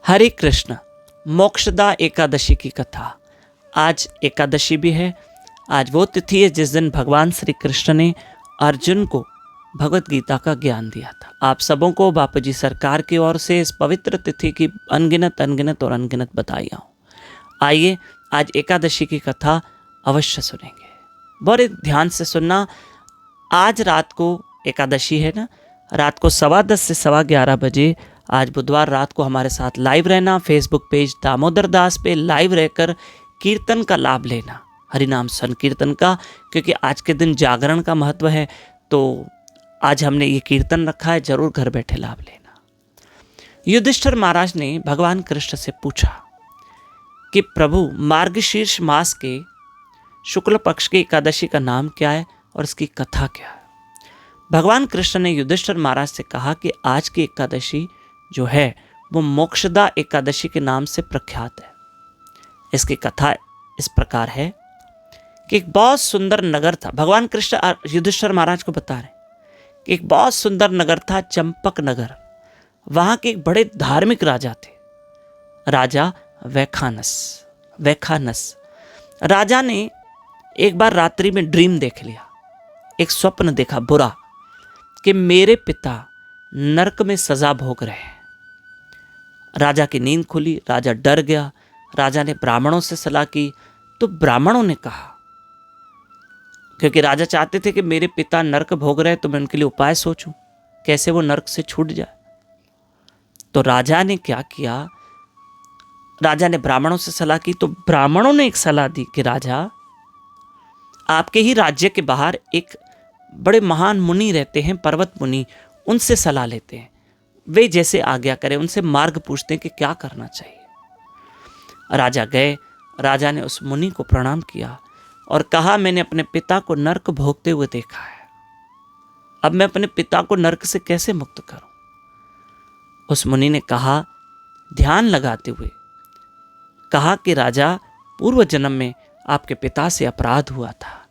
हरे कृष्ण। मोक्षदा एकादशी की कथा। आज एकादशी भी है। आज वो तिथि है जिस दिन भगवान श्री कृष्ण ने अर्जुन को भगवत गीता का ज्ञान दिया था। आप सबों को बापू जी सरकार की ओर से इस पवित्र तिथि की अनगिनत बधाइयाँ हो। आइए आज एकादशी की कथा अवश्य सुनेंगे। बड़े ध्यान से सुनना। आज रात को एकादशी है ना, रात को 10:15 से 11:15 बजे आज बुधवार रात को हमारे साथ लाइव रहना। फेसबुक पेज दामोदर दास पे लाइव रहकर कीर्तन का लाभ लेना, हरिनाम संकीर्तन का, क्योंकि आज के दिन जागरण का महत्व है। तो आज हमने ये कीर्तन रखा है, जरूर घर बैठे लाभ लेना। युधिष्ठिर महाराज ने भगवान कृष्ण से पूछा कि प्रभु, मार्गशीर्ष मास के शुक्ल पक्ष की एकादशी का नाम क्या है और इसकी कथा क्या है। भगवान कृष्ण ने युधिष्ठिर महाराज से कहा कि आज की एकादशी जो है वो मोक्षदा एकादशी के नाम से प्रख्यात है। इसकी कथा इस प्रकार है कि एक बहुत सुंदर नगर था। भगवान कृष्ण युधिष्ठिर महाराज को बता रहे कि एक बहुत सुंदर नगर था, चंपक नगर। वहां के एक बड़े धार्मिक राजा थे, राजा वैखानस। राजा ने एक बार रात्रि में ड्रीम देख लिया, एक स्वप्न देखा बुरा, कि मेरे पिता नरक में सजा भोग रहे हैं। राजा की नींद खुली, राजा डर गया। राजा ने ब्राह्मणों से सलाह की, तो ब्राह्मणों ने कहा, क्योंकि राजा चाहते थे कि मेरे पिता नरक भोग रहे, तो मैं उनके लिए उपाय सोचूं कैसे वो नरक से छूट जाए। तो राजा ने क्या किया, राजा ने ब्राह्मणों से सलाह की। तो ब्राह्मणों ने एक सलाह दी कि राजा, आपके ही राज्य के बाहर एक बड़े महान मुनि रहते हैं, पर्वत मुनि, उनसे सलाह लेते हैं, वे जैसे आज्ञा करें, उनसे मार्ग पूछते हैं कि क्या करना चाहिए। राजा गए। राजा ने उस मुनि को प्रणाम किया और कहा, मैंने अपने पिता को नरक भोगते हुए देखा है, अब मैं अपने पिता को नरक से कैसे मुक्त करूं। उस मुनि ने कहा, ध्यान लगाते हुए कहा कि राजा, पूर्व जन्म में आपके पिता से अपराध हुआ था,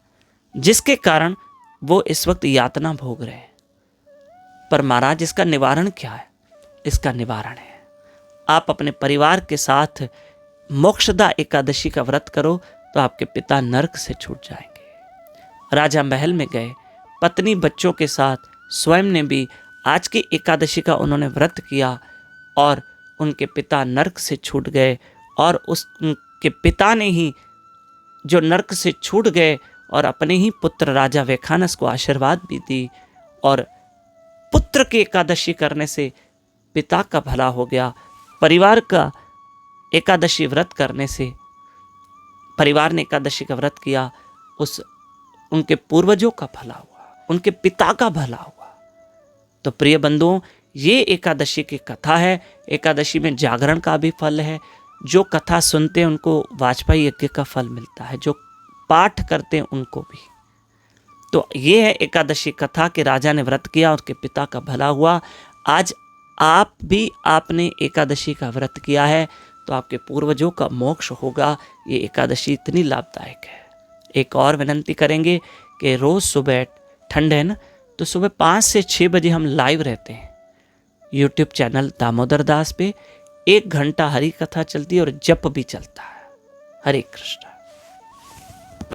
जिसके कारण वो इस वक्त यातना भोग रहे हैं। पर महाराज, इसका निवारण क्या है? इसका निवारण है, आप अपने परिवार के साथ मोक्षदा एकादशी का व्रत करो, तो आपके पिता नरक से छूट जाएंगे। राजा महल में गए, पत्नी बच्चों के साथ स्वयं ने भी आज की एकादशी का उन्होंने व्रत किया और उनके पिता नरक से छूट गए। और उनके पिता ने ही जो नरक से छूट गए और अपने ही पुत्र राजा वैखानस को आशीर्वाद भी दी। और पुत्र की एकादशी करने से पिता का भला हो गया, परिवार का एकादशी व्रत करने से परिवार ने एकादशी का व्रत किया, उनके पूर्वजों का भला हुआ, उनके पिता का भला हुआ। तो प्रिय बंधुओं, ये एकादशी की कथा है। एकादशी में जागरण का भी फल है। जो कथा सुनते हैं उनको वाजपेयी यज्ञ का फल मिलता है, जो पाठ करते हैं उनको भी। तो ये है एकादशी कथा कि राजा ने व्रत किया, उसके पिता का भला हुआ। आज आप भी आपने एकादशी का व्रत किया है तो आपके पूर्वजों का मोक्ष होगा। ये एकादशी इतनी लाभदायक है। एक और विनंती करेंगे कि रोज सुबह, ठंड है ना, तो सुबह 5 से 6 बजे हम लाइव रहते हैं यूट्यूब चैनल दामोदर दास पे। 1 घंटा हरि कथा चलती है और जप भी चलता है। हरे कृष्ण।